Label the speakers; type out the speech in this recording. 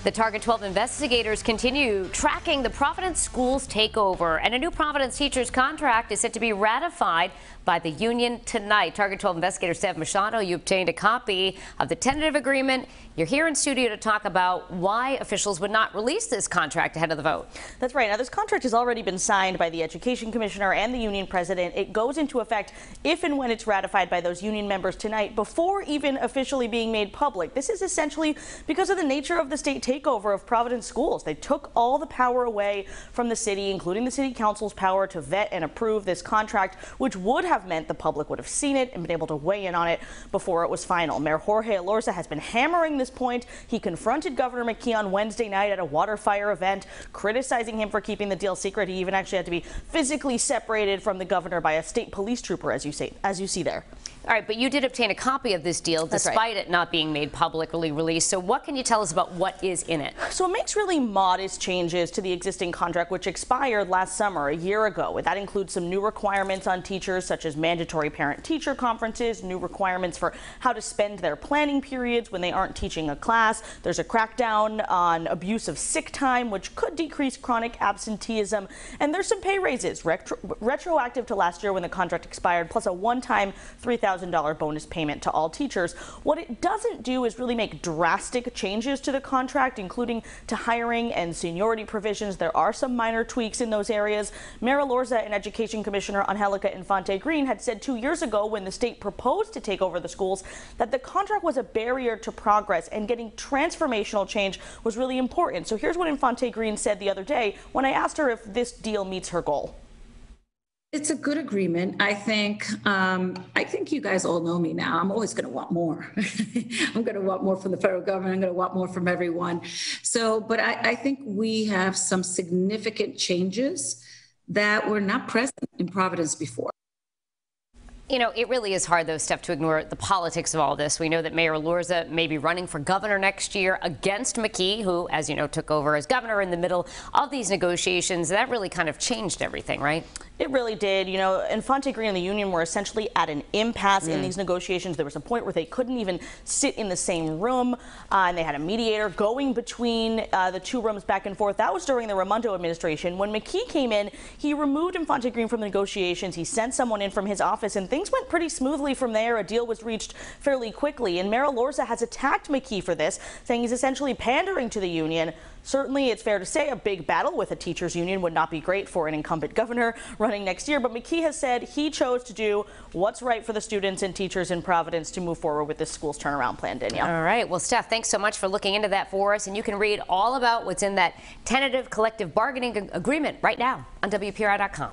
Speaker 1: The Target 12 investigators continue tracking the Providence schools takeover, and a new Providence teachers contract is set to be ratified by the union tonight. Target 12 investigator Steph Machado, you obtained a copy of the tentative agreement. You're here in studio to talk about why officials would not release this contract ahead of the vote.
Speaker 2: That's right. Now, this contract has already been signed by the education commissioner and the union president. It goes into effect if and when it's ratified by those union members tonight, before even officially being made public. This is essentially because of the nature of the state takeover of Providence schools. They took all the power away from the city, including the city council's power to vet and approve this contract, which would have meant the public would have seen it and been able to weigh in on it before it was final. Mayor Jorge Elorza has been hammering this point. He confronted Governor McKee on Wednesday night at a water fire event, criticizing him for keeping the deal secret. He even actually had to be physically separated from the governor by a state police trooper, as you see there.
Speaker 1: All right, but you did obtain a copy of this deal despite it not being made publicly released. So what can you tell us about what is in it?
Speaker 2: So it makes really modest changes to the existing contract, which expired last summer, a year ago. That includes some new requirements on teachers, such as mandatory parent-teacher conferences, new requirements for how to spend their planning periods when they aren't teaching a class. There's a crackdown on abuse of sick time, which could decrease chronic absenteeism. And there's some pay raises, retroactive to last year when the contract expired, plus a one-time $3,000 bonus payment to all teachers. What it doesn't do is really make drastic changes to the contract, including to hiring and seniority provisions. There are some minor tweaks in those areas. Mayor Elorza and Education Commissioner Angelica Infante Green had said 2 years ago, when the state proposed to take over the schools, that the contract was a barrier to progress and getting transformational change was really important. So here's what Infante Green said the other day when I asked her if this deal meets her goal.
Speaker 3: It's a good agreement. I think you guys all know me now. I'm always going to want more. I'm going to want more from the federal government. I'm going to want more from everyone. So, but I think we have some significant changes that were not present in Providence before.
Speaker 1: You know, it really is hard, though, Steph, to ignore the politics of all this. We know that Mayor Elorza may be running for governor next year against McKee, who, as you know, took over as governor in the middle of these negotiations. That really kind of changed everything, right?
Speaker 2: It really did. You know, Infante Green and the union were essentially at an impasse in these negotiations. There was a point where they couldn't even sit in the same room, and they had a mediator going between the two rooms back and forth. That was during the Raimondo administration. When McKee came in, he removed Infante Green from the negotiations. He sent someone in from his office, and things went pretty smoothly from there. A deal was reached fairly quickly, and Mayor Elorza has attacked McKee for this, saying he's essentially pandering to the union. Certainly, it's fair to say a big battle with a teachers union would not be great for an incumbent governor running next year, but McKee has said he chose to do what's right for the students and teachers in Providence to move forward with this school's turnaround plan, Danielle.
Speaker 1: All right. Well, Steph, thanks so much for looking into that for us, and you can read all about what's in that tentative collective bargaining agreement right now on WPRI.com.